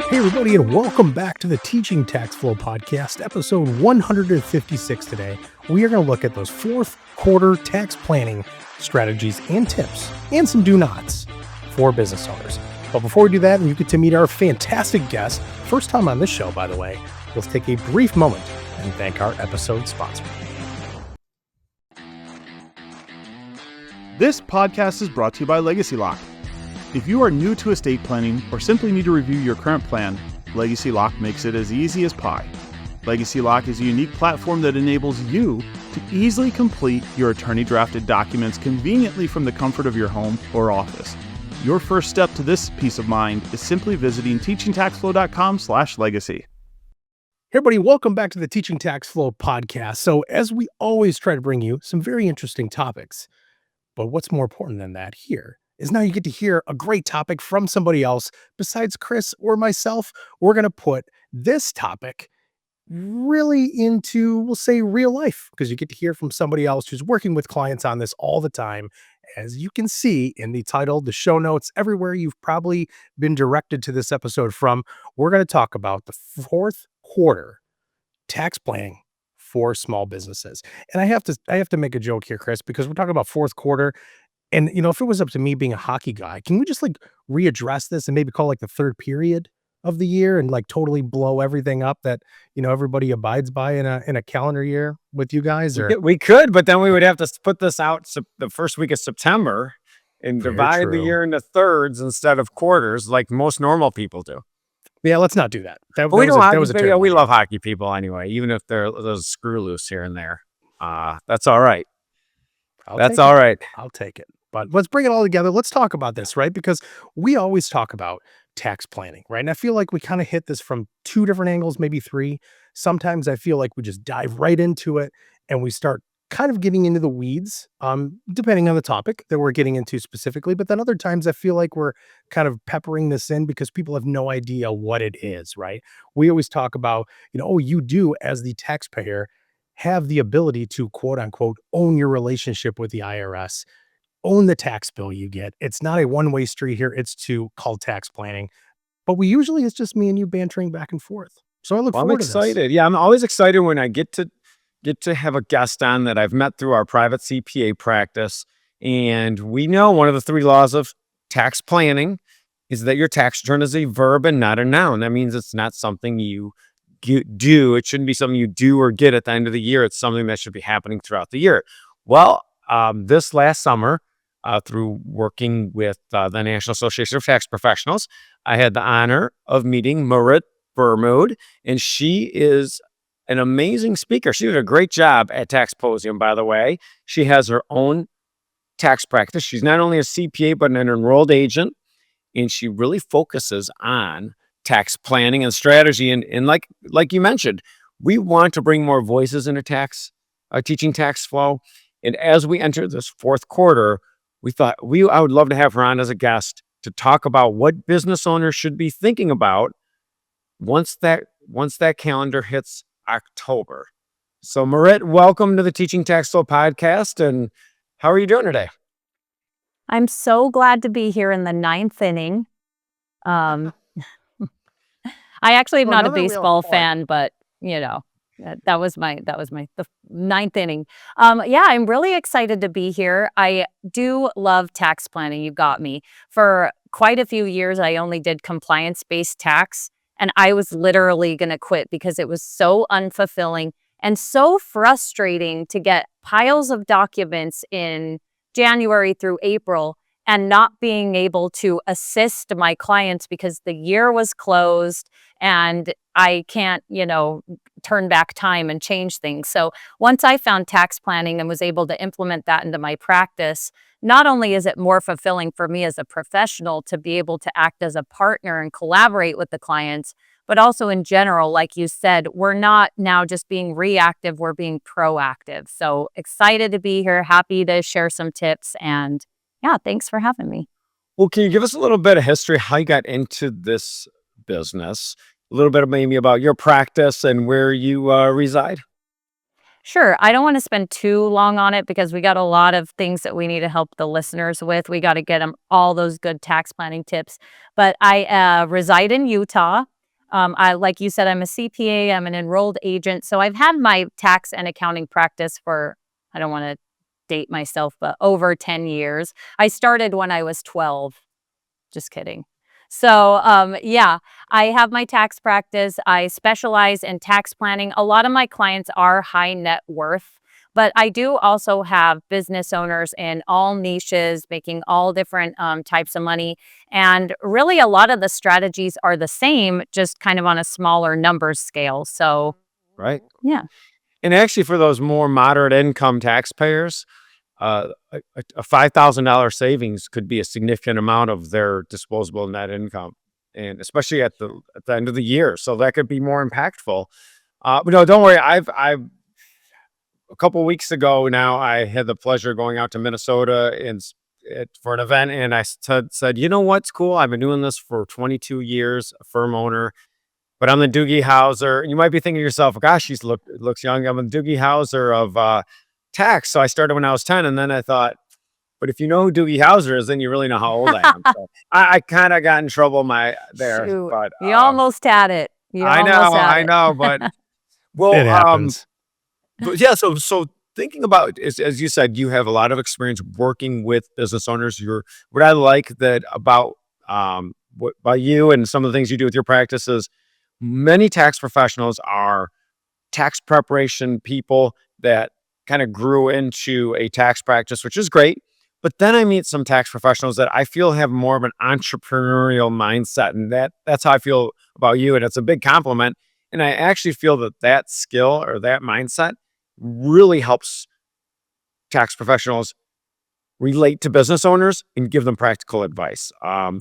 Hey, everybody, and welcome back to the Teaching Tax Flow podcast, episode 156 today. We are going to look at those fourth quarter tax planning strategies and tips and some do-nots for business owners. But before we do that, and you get to meet our fantastic guest, first time on this show, by the way, let's take a brief moment and thank our episode sponsor. This podcast is brought to you by Legacy Lock. If you are new to estate planning or simply need to review your current plan, Legacy Lock makes it as easy as pie. Legacy Lock is a unique platform that enables you to easily complete your attorney-drafted documents conveniently from the comfort of your home or office. Your first step to this peace of mind is simply visiting teachingtaxflow.com/legacy. Hey, everybody, welcome back to the Teaching Tax Flow podcast. So as we always try to bring you some very interesting topics, but what's more important than that here is now you get to hear a great topic from somebody else besides Chris or myself. We're going to put this topic really into, we'll say, real life, because you get to hear from somebody else who's working with clients on this all the time. As you can see in the title, the show notes, everywhere you've probably been directed to this episode from, we're going to talk about the fourth quarter tax planning for small businesses. And I have to make a joke here, Chris, because we're talking about fourth quarter. And, you know, if it was up to me being a hockey guy, can we just like readdress this and maybe call like the third period of the year and like totally blow everything up that, you know, everybody abides by in a calendar year with you guys? Or We could, but then we would have to put this out the first week of September and Very divide true. the year into thirds instead of quarters like most normal people do. Yeah, let's not do that. That But we was don't a- hockey, that was a but terrible we idea. love hockey people anyway, even if there's screw loose here and there. That's all right. That's take all it. right. I'll take it. But let's bring it all together. Let's talk about this, right? Because we always talk about tax planning, right? And I feel like we kind of hit this from two different angles, maybe three. Sometimes I feel like we just dive right into it and we start kind of getting into the weeds, depending on the topic that we're getting into specifically. But then other times I feel like we're kind of peppering this in because people have no idea what it is, right? We always talk about, you know, oh, you do as the taxpayer have the ability to quote unquote own your relationship with the IRS, own the tax bill you get. It's not a one-way street here. It's two called tax planning. But it's just me and you bantering back and forth. So I look Well, I'm forward to this. excited. Yeah, I'm always excited when I get to have a guest on that I've met through our private CPA practice. And we know one of the three laws of tax planning is that your tax return is a verb and not a noun. That means it's not something you do. It shouldn't be something you do or get at the end of the year. It's something that should be happening throughout the year. Well, this last summer, through working with the National Association of Tax Professionals, I had the honor of meeting Marit Burmood, and she is an amazing speaker. She did a great job at Taxposium, by the way. She has her own tax practice. She's not only a CPA, but an enrolled agent, and she really focuses on tax planning and strategy. And like you mentioned, we want to bring more voices into teaching tax flow. And as we enter this fourth quarter, we thought I would love to have her on as a guest to talk about what business owners should be thinking about once that calendar hits October. So Marit, welcome to the Teaching Tax Flow podcast. And how are you doing today? I'm so glad to be here in the ninth inning. I actually am not a baseball fan, but you know, that was the ninth inning. Yeah, I'm really excited to be here. I do love tax planning. You got me. For quite a few years, I only did compliance-based tax, and I was literally going to quit because it was so unfulfilling and so frustrating to get piles of documents in January through April and not being able to assist my clients because the year was closed and I can't, turn back time and change things. So once I found tax planning and was able to implement that into my practice, not only is it more fulfilling for me as a professional to be able to act as a partner and collaborate with the clients, but also in general, like you said, we're not now just being reactive, we're being proactive. So excited to be here, happy to share some tips, and yeah, thanks for having me. Well, can you give us a little bit of history, how you got into this business? A little bit of maybe about your practice and where you reside? Sure. I don't want to spend too long on it because we got a lot of things that we need to help the listeners with. We got to get them all those good tax planning tips. But I reside in Utah, Like you said, I'm a CPA, I'm an enrolled agent. So I've had my tax and accounting practice for, I don't want to date myself, but over 10 years. I started when I was 12. Just kidding. So, yeah, I have my tax practice. I specialize in tax planning. A lot of my clients are high net worth, but I do also have business owners in all niches, making all different types of money. And really, a lot of the strategies are the same, just kind of on a smaller numbers scale. So, Right. yeah. And actually, for those more moderate income taxpayers, a $5,000 savings could be a significant amount of their disposable net income, and especially at the end of the year. So that could be more impactful. But no, don't worry. I've a couple weeks ago now, I had the pleasure of going out to Minnesota for an event, and I said, you know what's cool? I've been doing this for 22 years, a firm owner. But I'm the Doogie Howser. You might be thinking to yourself, gosh, looks young. I'm the Doogie Howser of tax. So I started when I was 10. And then I thought, but if you know who Doogie Howser is, then you really know how old I am. So I kind of got in trouble there. Shoot, But you almost had it. You I almost had I it. know. But It well, happens. but yeah, so thinking about, as you said, you have a lot of experience working with business owners. What I like that about what by you and some of the things you do with your practices, many tax professionals are tax preparation people that kind of grew into a tax practice, which is great. But then I meet some tax professionals that I feel have more of an entrepreneurial mindset, and that's how I feel about you, and it's a big compliment. And I actually feel that skill or that mindset really helps tax professionals relate to business owners and give them practical advice.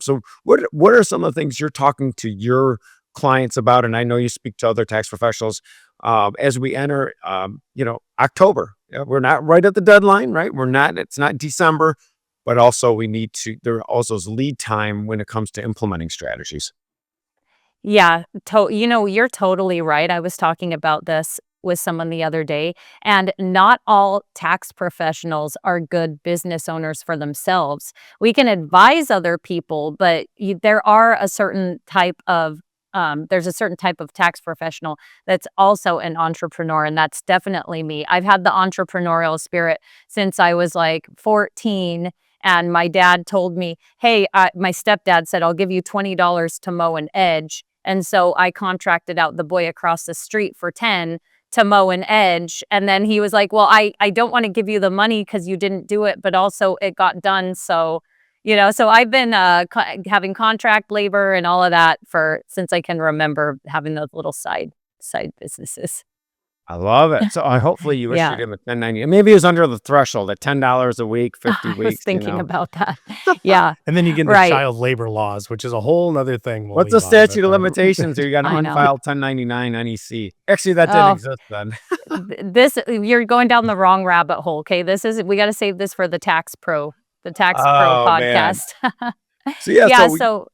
So what are some of the things you're talking to your clients about? And I know you speak to other tax professionals as we enter, October. We're not right at the deadline, right? It's not December, but also there also is lead time when it comes to implementing strategies. Yeah, you're totally right. I was talking about this with someone the other day, and not all tax professionals are good business owners for themselves. We can advise other people, but there's a certain type of tax professional that's also an entrepreneur, and that's definitely me. I've had the entrepreneurial spirit since I was like 14. And my dad told me, hey, my stepdad said, I'll give you $20 to mow an edge. And so I contracted out the boy across the street for 10 to mow an edge. And then he was like, well, I don't want to give you the money because you didn't do it, but also it got done. So, so I've been having contract labor and all of that since I can remember, having those little side businesses. I love it. So hopefully you issued Yeah, him a 1090. Maybe it was under the threshold at $10 a week, 50 I was weeks, thinking about that. Yeah, And then you get into right. child labor laws, which is a whole nother thing we'll What's the leave on. statute of limitations here? You got to I know. unfile 1099 NEC. Actually, that didn't Oh, exist then. you're going down the wrong rabbit hole. Okay, we got to save this for the Tax Pro Oh, man. podcast. So, yeah, Yeah, so so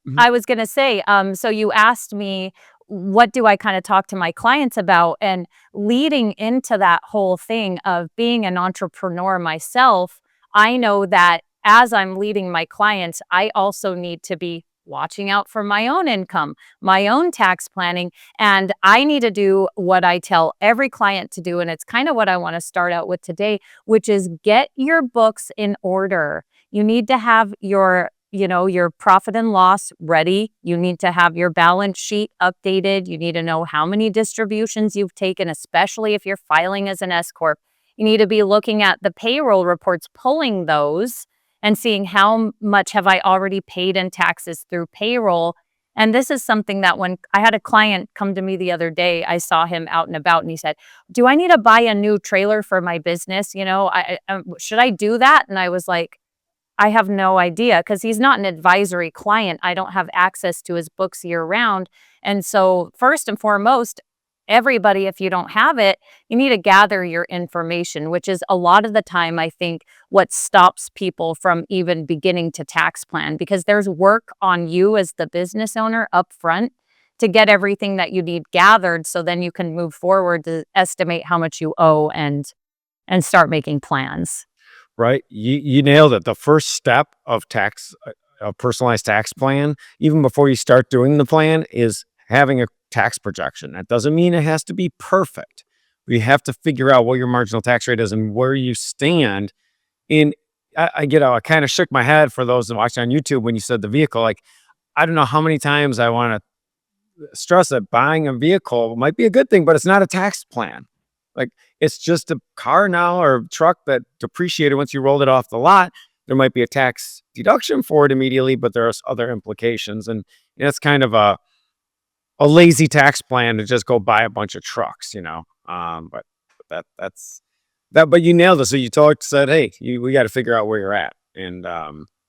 mhm. I was gonna say, so you asked me, what do I kind of talk to my clients about? And leading into that whole thing of being an entrepreneur myself, I know that as I'm leading my clients, I also need to be watching out for my own income, my own tax planning, and I need to do what I tell every client to do. And it's kind of what I want to start out with today, which is get your books in order. You need to have your profit and loss ready. You need to have your balance sheet updated. You need to know how many distributions you've taken, especially if you're filing as an S Corp. You need to be looking at the payroll reports, pulling those and seeing how much have I already paid in taxes through payroll. And this is something that when I had a client come to me the other day, I saw him out and about and he said, do I need to buy a new trailer for my business? Should I do that? And I was like, I have no idea because he's not an advisory client. I don't have access to his books year round. And so, first and foremost, everybody, if you don't have it, you need to gather your information, which is a lot of the time, I think, what stops people from even beginning to tax plan because there's work on you as the business owner up front to get everything that you need gathered so then you can move forward to estimate how much you owe and start making plans. Right? You nailed it. The first step of a personalized tax plan, even before you start doing the plan, is having a tax projection. That doesn't mean it has to be perfect. You have to figure out what your marginal tax rate is and where you stand. And I kind of shook my head for those that watch on YouTube when you said the vehicle. Like, I don't know how many times I want to stress that buying a vehicle might be a good thing, but it's not a tax plan. Like, it's just a car now or truck that depreciated once you rolled it off the lot. There might be a tax deduction for it immediately, but there's other implications. And it's kind of a lazy tax plan to just go buy a bunch of trucks, but but you nailed it. So you said, hey, we got to figure out where you're at. And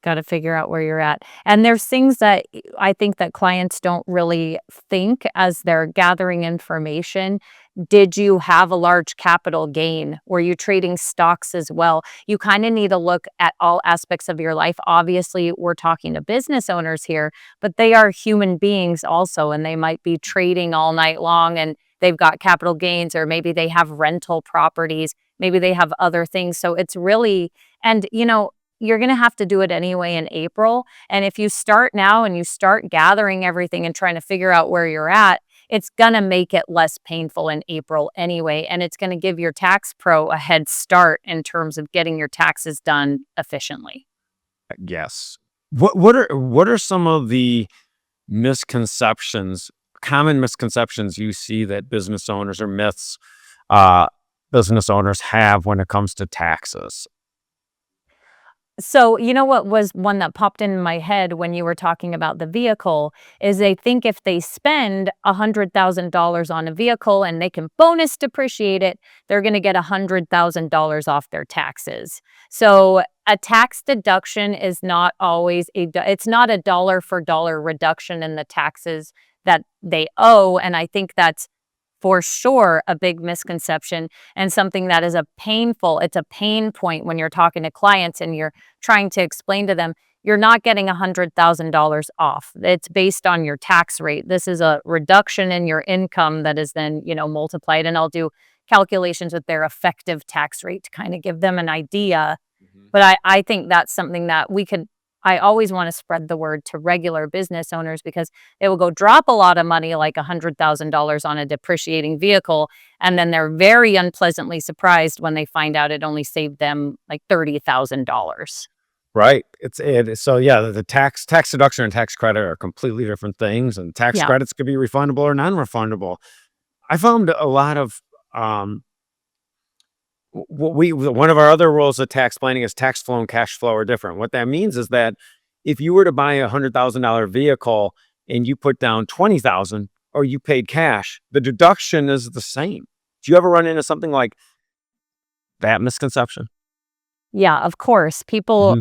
Got to figure out where you're at. And there's things that I think that clients don't really think as they're gathering information. Did you have a large capital gain? Were you trading stocks as well? You kind of need to look at all aspects of your life. Obviously, we're talking to business owners here, but they are human beings also, and they might be trading all night long and they've got capital gains, or maybe they have rental properties, maybe they have other things. So it's really, and you're going to have to do it anyway in April. And if you start now and you start gathering everything and trying to figure out where you're at, it's going to make it less painful in April anyway. And it's going to give your tax pro a head start in terms of getting your taxes done efficiently. yes. What are some of the common misconceptions you see that business owners or myths business owners have when it comes to taxes? So, what was one that popped in my head when you were talking about the vehicle is they think if they spend $100,000 on a vehicle and they can bonus depreciate it, they're going to get $100,000 off their taxes. So, a tax deduction is not always it's not a dollar for dollar reduction in the taxes that they owe. And I think that's for sure a big misconception and something that is it's a pain point when you're talking to clients and you're trying to explain to them, you're not getting $100,000 off. It's based on your tax rate. This is a reduction in your income that is then, multiplied. And I'll do calculations with their effective tax rate to kind of give them an idea. But I think that's something that I always want to spread the word to regular business owners because they will go drop a lot of money, like $100,000 on a depreciating vehicle. And then they're very unpleasantly surprised when they find out it only saved them like $30,000. Right. So yeah, the tax deduction and tax credit are completely different things, and tax Yeah. credits could be refundable or non-refundable. I found a lot of one of our other rules of tax planning is tax flow and cash flow are different. What that means is that if you were to buy $100,000 vehicle and you put down 20,000 or you paid cash, the deduction is the same. Do you ever run into something like that misconception? Yeah, of course. People,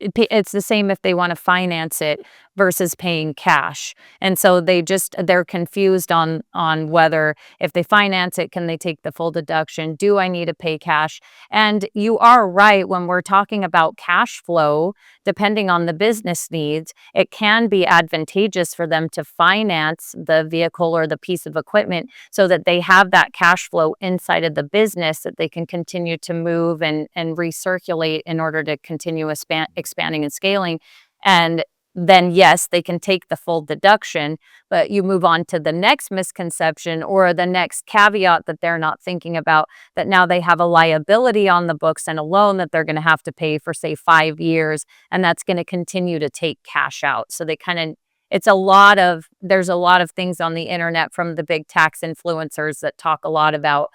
Mhm. it's the same if they want to finance it versus paying cash. And so they're confused on whether if they finance it, can they take the full deduction? Do I need to pay cash? And you are right when we're talking about cash flow, depending on the business needs, it can be advantageous for them to finance the vehicle or the piece of equipment so that they have that cash flow inside of the business that they can continue to move and recirculate in order to continue expanding and scaling. And then yes, they can take the full deduction, but you move on to the next misconception or the next caveat that they're not thinking about, that now they have a liability on the books and a loan that they're going to have to pay for, say, 5 years, and that's going to continue to take cash out. So there's a lot of things on the internet from the big tax influencers that talk a lot about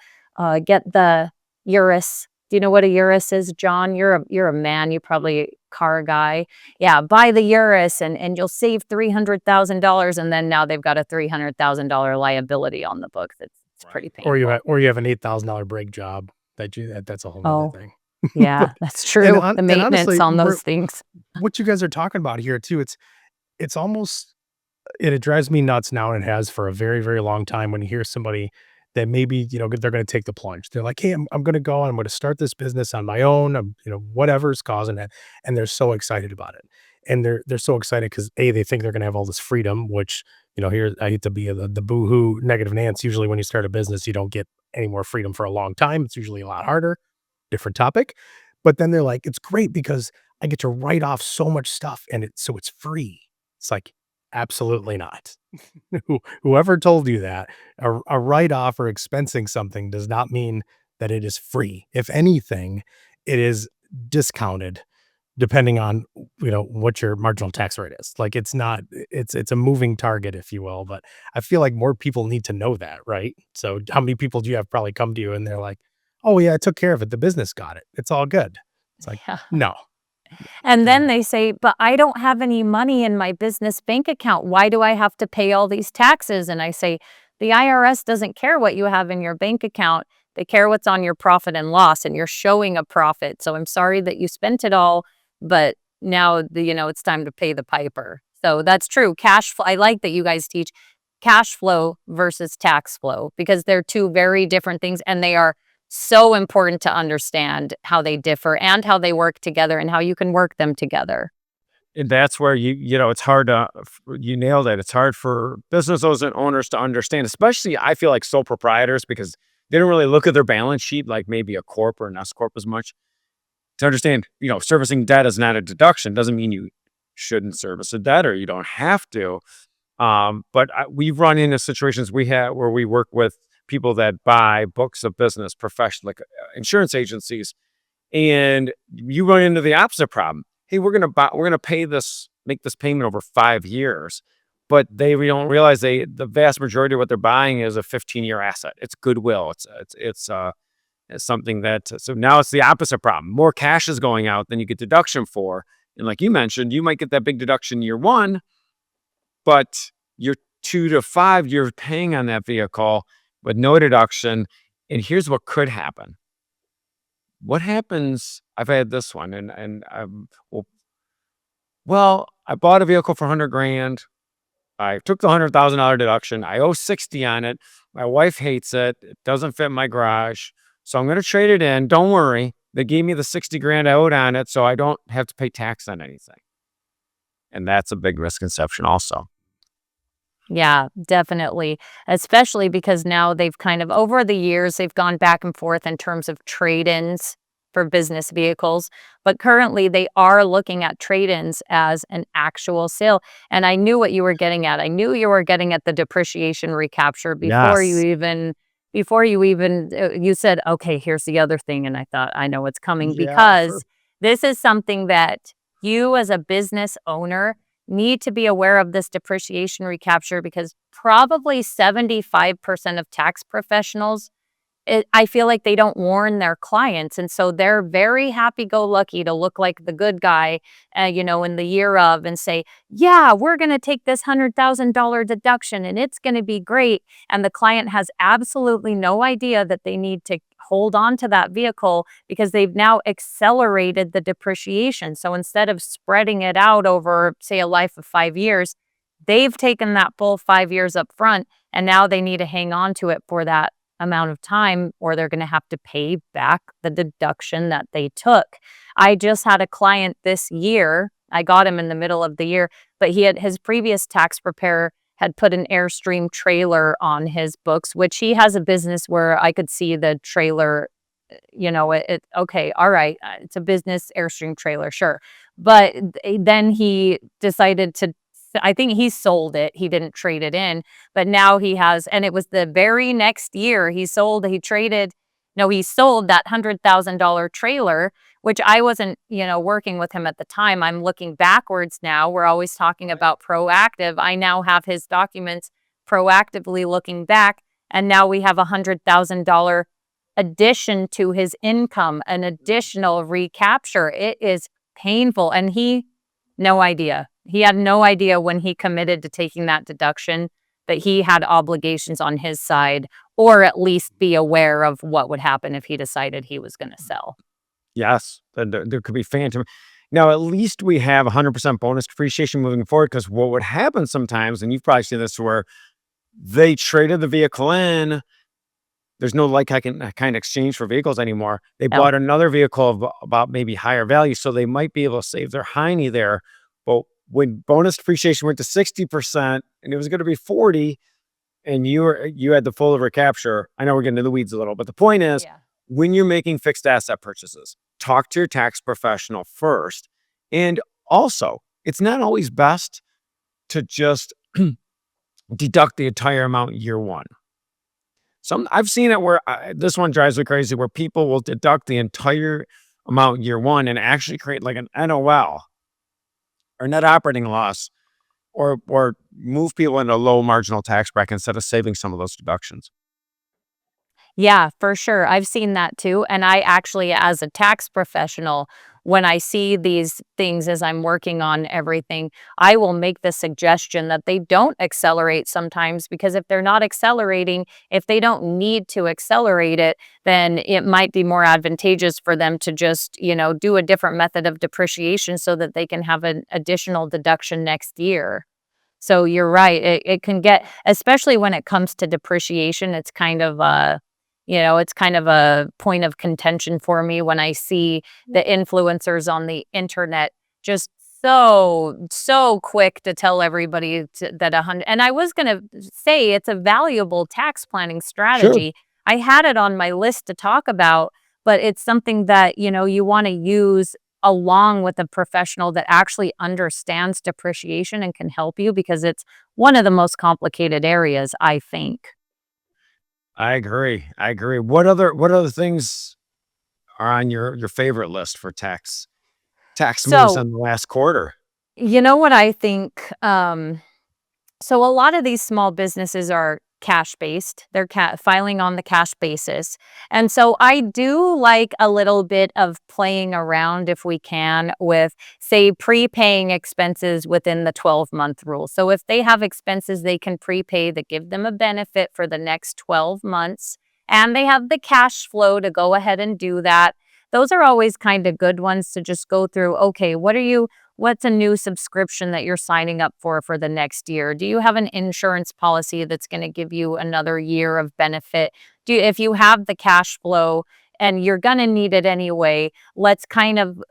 get the URIS. Do you know what a URIS is, John? You're a man. You probably car guy. Yeah, buy the URIS and you'll save $300,000. And then now they've got a $300,000 liability on the books. It's pretty Or painful. you have an $8,000 break job that's a whole nother Oh, thing. yeah, But that's true. The and maintenance honestly, on those things. what you guys are talking about here too, it's almost it drives me nuts now, and it has for a very, very long time when you hear somebody that maybe, they're gonna take the plunge. They're like, "Hey, I'm gonna go and I'm gonna start this business on my own." Whatever's causing it, and they're so excited about it. And they're so excited because they think they're gonna have all this freedom, which, here I hate to be the boohoo negative Nance. Usually when you start a business, you don't get any more freedom for a long time. It's usually a lot harder. Different topic. But then they're like, "It's great because I get to write off so much stuff and it's free." It's like, Absolutely not. Whoever told you that, a write-off or expensing something does not mean that it is free. If anything, it is discounted depending on, what your marginal tax rate is. Like, it's not it's a moving target, if you will, but I feel like more people need to know that, right? So how many people do you have probably come to you and they're like, "Oh, yeah, I took care of it. The business got it. It's all good." It's like, Yeah. "No." And Yeah. then they say, but I don't have any money in my business bank account. Why do I have to pay all these taxes? And I say, the IRS doesn't care what you have in your bank account. They care what's on your profit and loss, and you're showing a profit. So I'm sorry that you spent it all, but now it's time to pay the piper. So that's true. Cash flow. I like that you guys teach cash flow versus tax flow because they're two very different things, and they are so important to understand how they differ and how they work together and how you can work them together. And that's where it's hard to, you nailed it. It's hard for business owners to understand, especially I feel like sole proprietors because they don't really look at their balance sheet like maybe a corp or an S corp as much to understand, servicing debt is not a deduction. Doesn't mean you shouldn't service a debt or you don't have to. But we've run into situations where we work with people that buy books of business, professional like insurance agencies, and you run into the opposite problem. Hey, we're gonna make this payment over 5 years, but we don't realize the vast majority of what they're buying is a 15-year asset. It's goodwill. It's something so now it's the opposite problem. More cash is going out than you get deduction for, and like you mentioned, you might get that big deduction year one, but you're 2 to 5 years paying on that vehicle with no deduction. And here's what could happen. What happens? I've had this one, and well, I bought a vehicle for 100 grand. I took the $100,000 deduction. I owe 60 on it. My wife hates it. It doesn't fit my garage, so I'm going to trade it in. Don't worry. They gave me the 60 grand I owed on it, so I don't have to pay tax on anything. And that's a big misconception, also. Yeah, definitely. Especially because now they've kind of, over the years, they've gone back and forth in terms of trade-ins for business vehicles. But currently, they are looking at trade-ins as an actual sale. And I knew what you were getting at. I knew you were getting at the depreciation recapture Yes. you said, okay, here's the other thing. And I thought, I know what's coming Yeah. because this is something that you as a business owner need to be aware of, this depreciation recapture, because probably 75% of tax professionals, I feel like they don't warn their clients. And so they're very happy-go-lucky to look like the good guy, in the year of and say, yeah, we're going to take this $100,000 deduction and it's going to be great. And the client has absolutely no idea that they need to hold on to that vehicle because they've now accelerated the depreciation. So instead of spreading it out over, say, a life of 5 years, they've taken that full 5 years up front, and now they need to hang on to it for that amount of time, or they're going to have to pay back the deduction that they took. I just had a client this year. I got him in the middle of the year, but his previous tax preparer had put an Airstream trailer on his books, which he has a business where I could see the trailer, okay, all right, it's a business Airstream trailer, sure. But then he decided I think he sold it. He didn't trade it in, but now he has, and it was the very next year he sold that $100,000 trailer, which I wasn't, working with him at the time. I'm looking backwards now. We're always talking about proactive. I now have his documents proactively looking back, and now we have $100,000 addition to his income, an additional recapture. It is painful, and no idea. He had no idea when he committed to taking that deduction that he had obligations on his side, or at least be aware of what would happen if he decided he was going to sell. Yes, there could be phantom. Now, at least we have 100% bonus depreciation moving forward, because what would happen sometimes, and you've probably seen this, where they traded the vehicle in, there's no kind of exchange for vehicles anymore. They No. bought another vehicle of about maybe higher value, so they might be able to save their hiney there. But when bonus depreciation went to 60% and it was going to be 40, and you had the full recapture, I know we're getting into the weeds a little, but the point is, Yeah. when you're making fixed asset purchases, talk to your tax professional first. And also, it's not always best to just deduct the entire amount year one. I've seen it where this one drives me crazy, where people will deduct the entire amount year one and actually create like an NOL or net operating loss, or move people into a low marginal tax bracket instead of saving some of those deductions. Yeah, for sure. I've seen that too. And I actually, as a tax professional, when I see these things as I'm working on everything, I will make the suggestion that they don't accelerate sometimes, because if they're not accelerating, if they don't need to accelerate it, then it might be more advantageous for them to just, do a different method of depreciation so that they can have an additional deduction next year. So you're right. It can get, especially when it comes to depreciation, it's kind of a point of contention for me when I see the influencers on the internet just so quick to tell everybody that 100. And I was going to say it's a valuable tax planning Sure. strategy. I had it on my list to talk about, but it's something that, you want to use along with a professional that actually understands depreciation and can help you, because it's one of the most complicated areas, I think. I agree. What other things are on your favorite list for tax moves So, in the last quarter? you know what I think? So a lot of these small businesses are cash based. They're filing on the cash basis. And so I do like a little bit of playing around, if we can, with, say, prepaying expenses within the 12-month rule. So if they have expenses they can prepay that give them a benefit for the next 12 months, and they have the cash flow to go ahead and do that, those are always kind of good ones to just go through. Okay, what's a new subscription that you're signing up for the next year? Do you have an insurance policy that's going to give you another year of benefit? If you have the cash flow and you're going to need it anyway, let's kind of,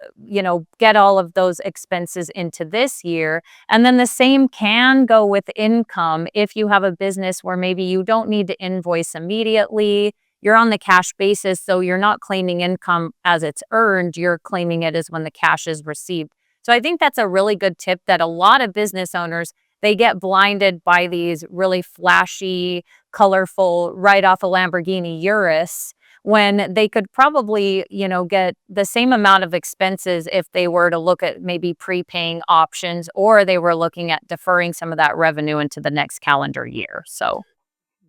get all of those expenses into this year. And then the same can go with income. If you have a business where maybe you don't need to invoice immediately, you're on the cash basis, so you're not claiming income as it's earned, you're claiming it as when the cash is received. So I think that's a really good tip that a lot of business owners, they get blinded by these really flashy, colorful, right off a Lamborghini Urus, when they could probably, get the same amount of expenses if they were to look at maybe prepaying options, or they were looking at deferring some of that revenue into the next calendar year. So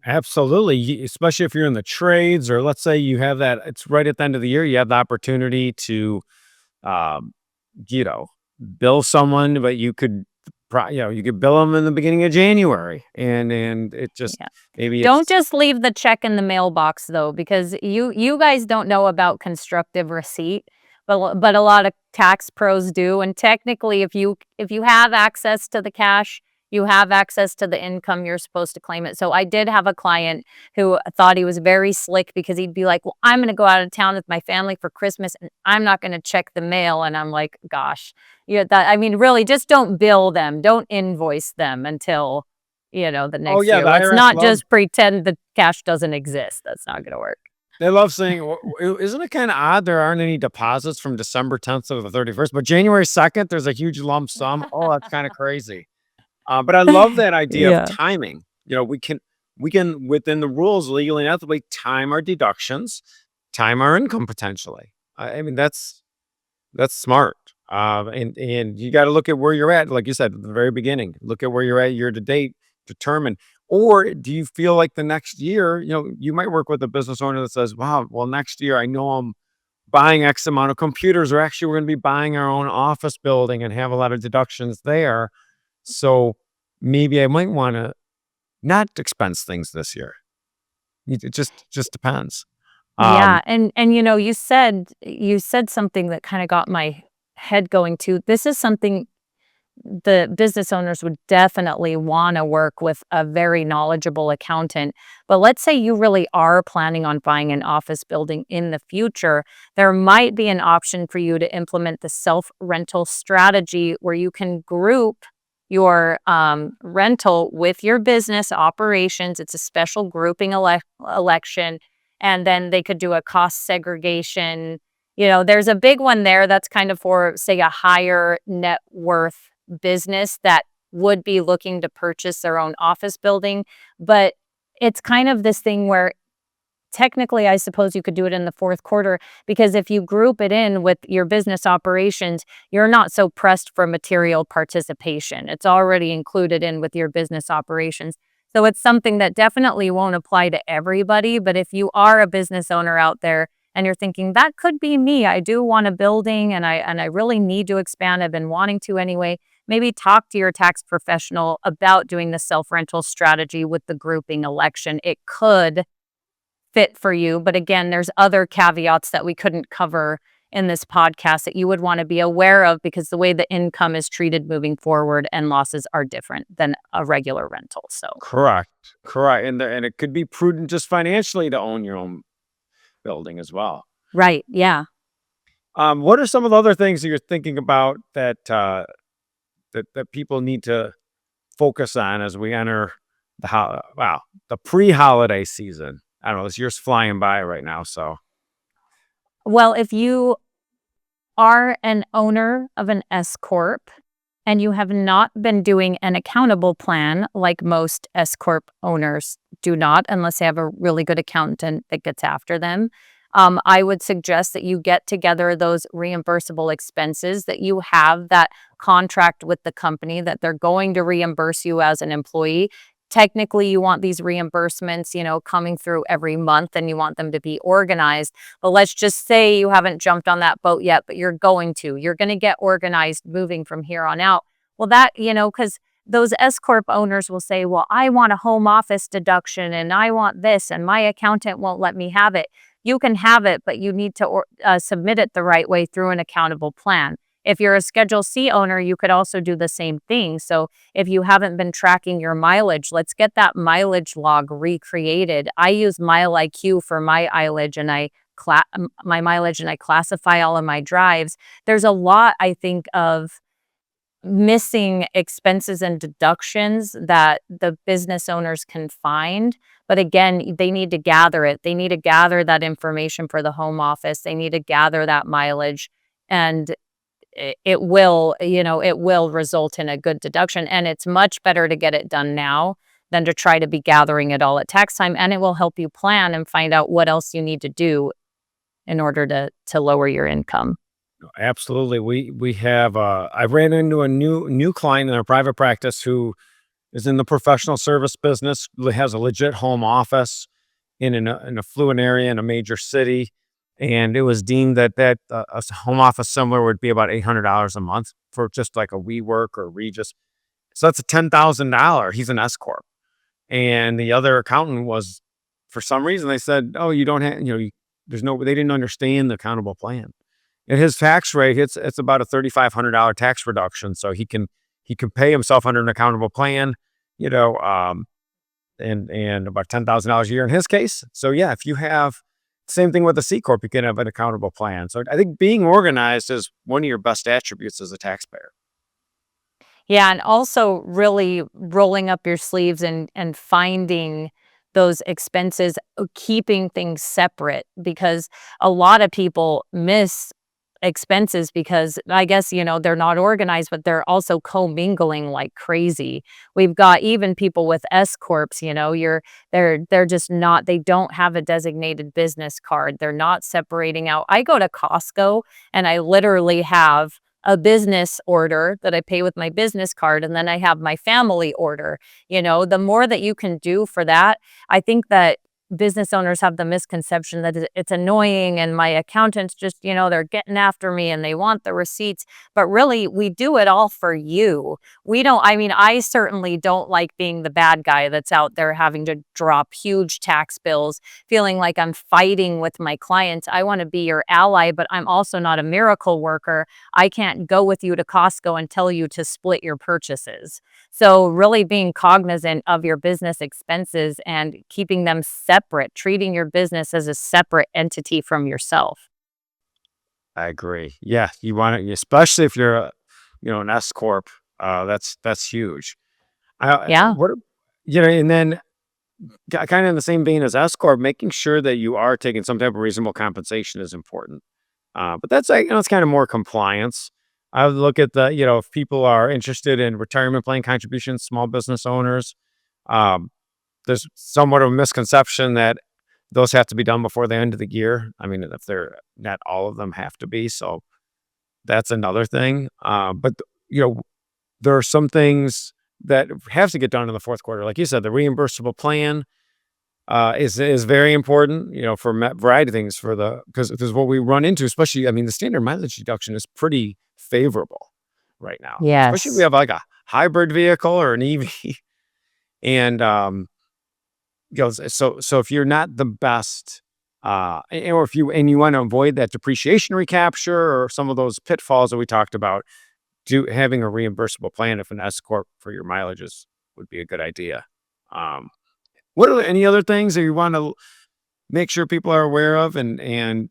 Absolutely, especially if you're in the trades, or let's say you have that, it's right at the end of the year, you have the opportunity to, um, you know, bill someone, but you could bill them in the beginning of January, and it just yeah. maybe Don't it's just leave the check in the mailbox though, because you guys don't know about constructive receipt, but a lot of tax pros do. And technically, if you have access to the cash, you have access to the income, you're supposed to claim it. So I did have a client who thought he was very slick, because he'd be like, "Well, I'm going to go out of town with my family for Christmas, and I'm not going to check the mail." And I'm like, "Gosh, yeah, I mean, really, just don't bill them, don't invoice them until." The oh next yeah, year. the Let's IRS not love just pretend the cash doesn't exist. That's not gonna work. they love saying, Isn't it kind of odd there aren't any deposits from December 10th to the 31st, but January 2nd there's a huge lump sum? Oh, that's kind of crazy. But I love that idea of Yeah. timing. We can within the rules, legally and ethically, time our deductions, time our income potentially. I mean, that's smart. And you got to look at where you're at, like you said at the very beginning. Look at where you're at year to date, determine. Or do you feel like the next year, you might work with a business owner that says, "Wow, well, next year I know I'm buying X amount of computers, or actually we're going to be buying our own office building and have a lot of deductions there. So maybe I might want to not expense things this year." It just depends. Yeah, Um, and you said something that kind of got my head going too. This is something the business owners would definitely want to work with a very knowledgeable accountant. But let's say you really are planning on buying an office building in the future, there might be an option for you to implement the self-rental strategy, where you can group your rental with your business operations. It's a special grouping election, and then they could do a cost segregation. There's a big one there that's kind of for, say, a higher net worth business that would be looking to purchase their own office building. But it's kind of this thing where technically, I suppose you could do it in the fourth quarter, because if you group it in with your business operations, you're not so pressed for material participation. It's already included in with your business operations. So it's something that definitely won't apply to everybody. But if you are a business owner out there and you're thinking, that could be me, I do want a building and I really need to expand, I've been wanting to anyway, maybe talk to your tax professional about doing the self-rental strategy with the grouping election. It could fit for you. But again, there's other caveats that we couldn't cover in this podcast that you would want to be aware of, because the way the income is treated moving forward and losses are different than a regular rental. So Correct. Correct. And it could be prudent just financially to own your own building as well. right, yeah. What are some of the other things that you're thinking about that that people need to focus on as we enter the pre-holiday season? I don't know, this year's flying by right now, so Well, if you are an owner of an S Corp and you have not been doing an accountable plan, like most S Corp owners do not, unless they have a really good accountant that gets after them, I would suggest that you get together those reimbursable expenses, that you have that contract with the company that they're going to reimburse you as an employee. Technically, you want these reimbursements, coming through every month, and you want them to be organized. But let's just say you haven't jumped on that boat yet, but you're going to. You're going to get organized moving from here on out. Well, because those S Corp owners will say, well, I want a home office deduction and I want this, and my accountant won't let me have it. You can have it, but you need to submit it the right way through an accountable plan. If you're a Schedule C owner, you could also do the same thing. So if you haven't been tracking your mileage, let's get that mileage log recreated. I use Mile IQ for my mileage, and I classify all of my drives. There's a lot, I think, of missing expenses and deductions that the business owners can find. But again, they need to gather it. They need to gather that information for the home office. They need to gather that mileage, and it will result in a good deduction. And it's much better to get it done now than to try to be gathering it all at tax time. And it will help you plan and find out what else you need to do in order to lower your income. absolutely. We have I ran into a new client in our private practice who is in the professional service business, has a legit home office in an affluent area in a major city. And it was deemed that a home office similar would be about $800 a month for just like a WeWork or Regis. So that's a $10,000. He's an S Corp. And the other accountant was, for some reason, they said, oh, you don't have, they didn't understand the accountable plan. And his tax rate, it's about a $3,500 tax reduction. So he can pay himself under an accountable plan, and about $10,000 a year in his case. So yeah, if you have, same thing with the C Corp, you can have an accountable plan. So I think being organized is one of your best attributes as a taxpayer. Yeah, and also really rolling up your sleeves and finding those expenses, keeping things separate, because a lot of people miss expenses because I guess, they're not organized, but they're also commingling like crazy. We've got even people with S corps, they're just not, they don't have a designated business card. They're not separating out. I go to Costco and I literally have a business order that I pay with my business card, and then I have my family order. The more that you can do for that, I think that business owners have the misconception that it's annoying and my accountants just, they're getting after me and they want the receipts. But really, we do it all for you. I certainly don't like being the bad guy that's out there having to drop huge tax bills, feeling like I'm fighting with my clients. I want to be your ally, but I'm also not a miracle worker. I can't go with you to Costco and tell you to split your purchases. So really being cognizant of your business expenses and keeping them separate, treating your business as a separate entity from yourself. I agree. Yeah, you want to, especially if you're, an S corp. That's huge. Yeah. And then kind of in the same vein as S corp, making sure that you are taking some type of reasonable compensation is important. But that's it's kind of more compliance. I would look at if people are interested in retirement plan contributions, small business owners, um, there's somewhat of a misconception that those have to be done before the end of the year. I mean, if they're not all of them have to be, so that's another thing. But there are some things that have to get done in the fourth quarter. Like you said, the reimbursable plan is very important, for a variety of things because what we run into, especially, I mean, the standard mileage deduction is pretty favorable right now, especially if we Yes. have like a hybrid vehicle or an EV. And so if you're not the best, or if you want to avoid that depreciation recapture or some of those pitfalls that we talked about, having a reimbursable plan if an S corp for your mileages would be a good idea. Um, what are any other things that you want to make sure people are aware of, and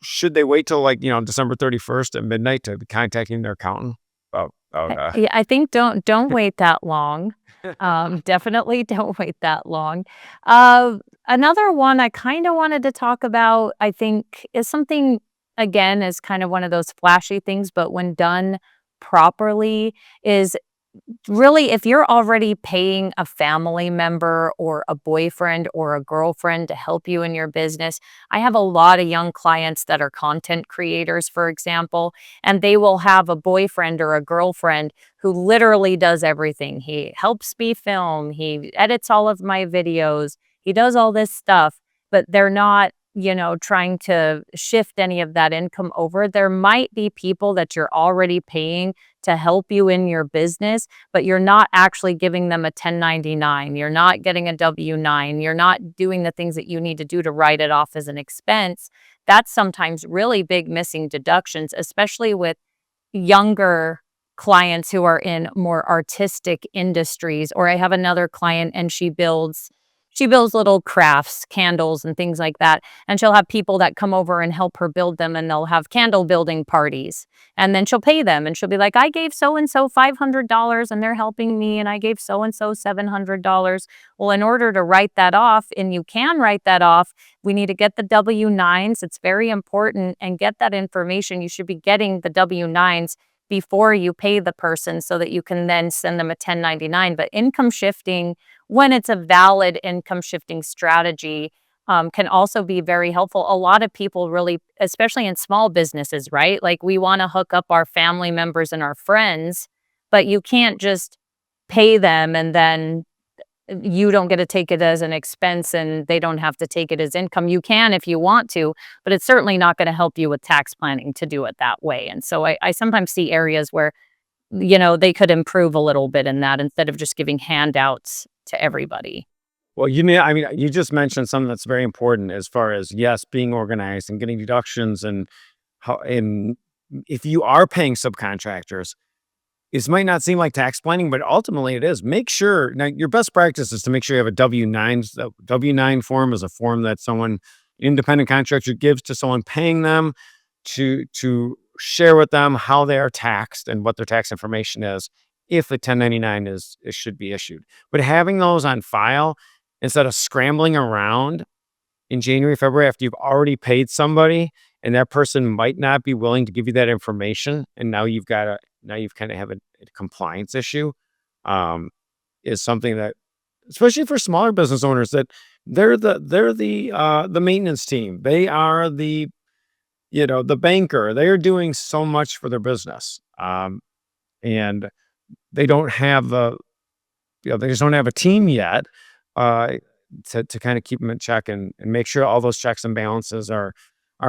should they wait till December 31st at midnight to be contacting their accountant Yeah, I think don't wait that long. Definitely don't wait that long. Another one I kind of wanted to talk about, I think, is something again is kind of one of those flashy things, but when done properly, is really, if you're already paying a family member or a boyfriend or a girlfriend to help you in your business, I have a lot of young clients that are content creators, for example, and they will have a boyfriend or a girlfriend who literally does everything. He helps me film, he edits all of my videos, he does all this stuff, but they're not, trying to shift any of that income over. There might be people that you're already paying to help you in your business, but you're not actually giving them a 1099. You're not getting a W-9. You're not doing the things that you need to do to write it off as an expense. That's sometimes really big missing deductions, especially with younger clients who are in more artistic industries. Or I have another client and she builds little crafts, candles and things like that, and she'll have people that come over and help her build them, and they'll have candle building parties, and then she'll pay them and she'll be like, I gave so and so $500 and they're helping me, and I gave so and so $700. Well, in order to write that off, and you can write that off, we need to get the W-9s. It's very important, and get that information. You should be getting the W-9s before you pay the person so that you can then send them a 1099. But income shifting, when it's a valid income shifting strategy, can also be very helpful. A lot of people really, especially in small businesses, right? Like, we want to hook up our family members and our friends, but you can't just pay them and then you don't get to take it as an expense and they don't have to take it as income. You can if you want to, but it's certainly not going to help you with tax planning to do it that way. And so I sometimes see areas where, they could improve a little bit in that instead of just giving handouts to everybody. Well, I mean, you just mentioned something that's very important as far as, yes, being organized and getting deductions, and if you are paying subcontractors, this might not seem like tax planning, but ultimately it is. Make sure now your best practice is to make sure you have a W-9. The W-9 form is a form that independent contractor gives to someone paying them to share with them how they are taxed and what their tax information is if a 1099 should be issued. But having those on file instead of scrambling around in January, February after you've already paid somebody and that person might not be willing to give you that information, and now you've kind of have a compliance issue, is something that, especially for smaller business owners, that they're the maintenance team. They are the banker. They are doing so much for their business, and they don't have they just don't have a team yet to kind of keep them in check and make sure all those checks and balances are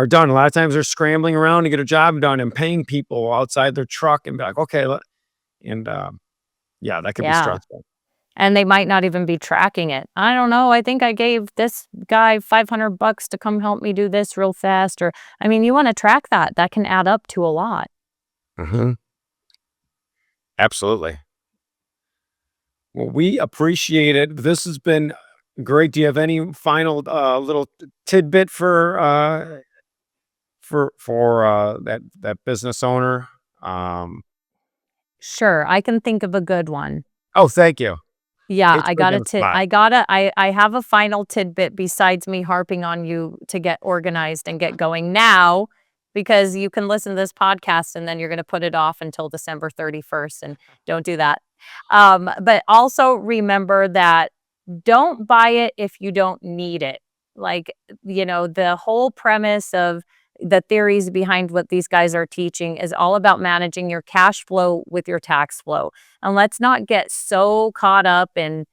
done. A lot of times they're scrambling around to get a job done and paying people outside their truck and be like, okay, and yeah, that could be Yeah. stressful. And they might not even be tracking it. I don't know. I think I gave this guy $500 to come help me do this real fast. Or, I mean, you want to track that. That can add up to a lot. Hmm. Absolutely. Well, we appreciate it. This has been great. Do you have any final little tidbit for that business owner? Um, Sure, I can think of a good one. oh, thank you. Yeah, Hate to put you on the spot. I have a final tidbit besides me harping on you to get organized and get going now. because you can listen to this podcast and then you're going to put it off until December 31st, and don't do that. But also remember that don't buy it if you don't need it. Like, the whole premise of the theories behind what these guys are teaching is all about managing your cash flow with your tax flow. And let's not get so caught up in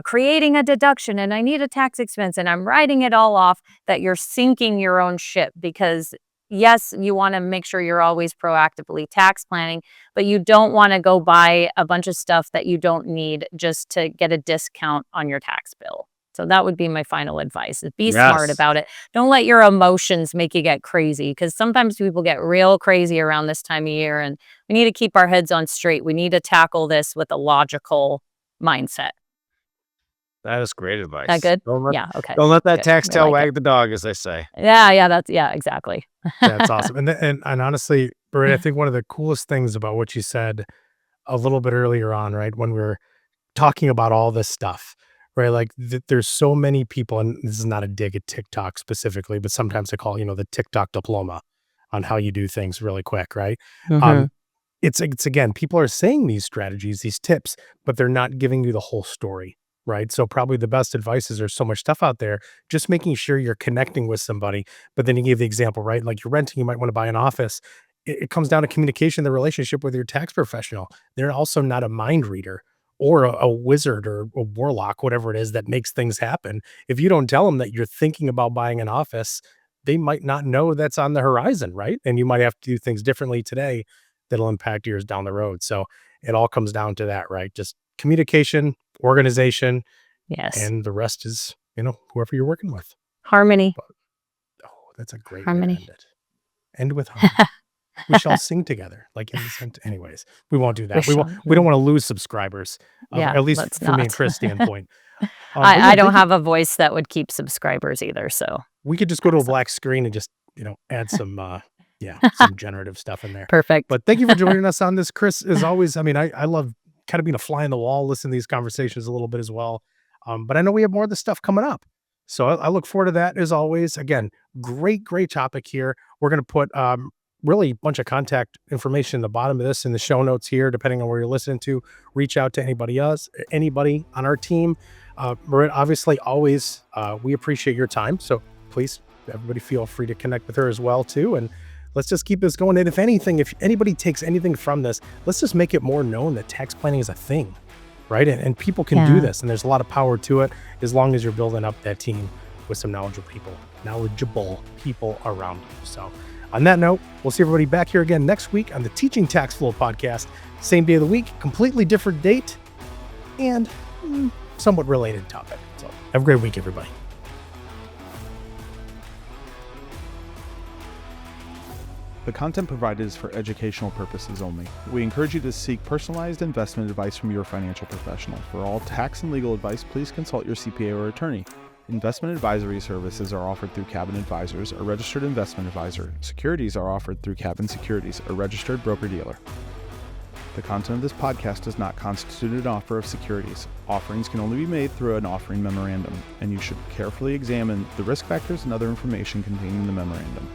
creating a deduction and I need a tax expense and I'm writing it all off that you're sinking your own ship. Because yes, you want to make sure you're always proactively tax planning, but you don't want to go buy a bunch of stuff that you don't need just to get a discount on your tax bill. So that would be my final advice, is be smart Yes. about it. Don't let your emotions make you get crazy, because sometimes people get real crazy around this time of year, and we need to keep our heads on straight. We need to tackle this with a logical mindset. That is great advice. That good? Don't let, Yeah, okay. don't let that Good. tax I tail like it. wag the dog, as they say. Yeah, exactly. That's awesome. And honestly, Marit, I think one of the coolest things about what you said a little bit earlier on, right, when we were talking about all this stuff, right? Like there's so many people, and this is not a dig at TikTok specifically, but sometimes I call, the TikTok diploma on how you do things really quick, right? Mhm. It's again, people are saying these strategies, these tips, but they're not giving you the whole story, right? So probably the best advice is, there's so much stuff out there, just making sure you're connecting with somebody. But then you gave the example, right? Like you're renting, you might want to buy an office. It comes down to communication, the relationship with your tax professional. They're also not a mind reader or a wizard or a warlock, whatever it is that makes things happen. If you don't tell them that you're thinking about buying an office, they might not know that's on the horizon, right? And you might have to do things differently today that'll impact years down the road. So it all comes down to that, right? Just communication, organization, Yes. and the rest is, whoever you're working with. Harmony. But, that's a great way to Harmony. end it. End with harmony. We shall sing together, like in the sentence. Anyways, we won't do that. We don't want to lose subscribers, Yeah, at least let's for me and not. Chris' standpoint. But I don't thank you. have a voice that would keep subscribers either, so We could just go to a Awesome. black screen and just, add some, some generative stuff in there. perfect. But thank you for joining us on this, Chris. As always, I love kind of being a fly on the wall, listening to these conversations a little bit as well. But I know we have more of this stuff coming up. So I look forward to that as always. Again, great topic here. We're going to put really a bunch of contact information in the bottom of this in the show notes here, depending on where you're listening to. Reach out to anybody on our team. Marit, obviously, always, we appreciate your time. So please, everybody feel free to connect with her as well, too. And let's just keep this going. And if anybody takes anything from this, let's just make it more known that tax planning is a thing, right? And people can do Yeah. this, and there's a lot of power to it, as long as you're building up that team with some knowledgeable people around you. So on that note, we'll see everybody back here again next week on the Teaching Tax Flow podcast. Same day of the week, completely different date, and somewhat related topic. So have a great week, everybody. The content provided is for educational purposes only. We encourage you to seek personalized investment advice from your financial professional. For all tax and legal advice, please consult your CPA or attorney. Investment advisory services are offered through Cabin Advisors, a registered investment advisor. Securities are offered through Cabin Securities, a registered broker-dealer. The content of this podcast does not constitute an offer of securities. Offerings can only be made through an offering memorandum, and you should carefully examine the risk factors and other information contained in the memorandum.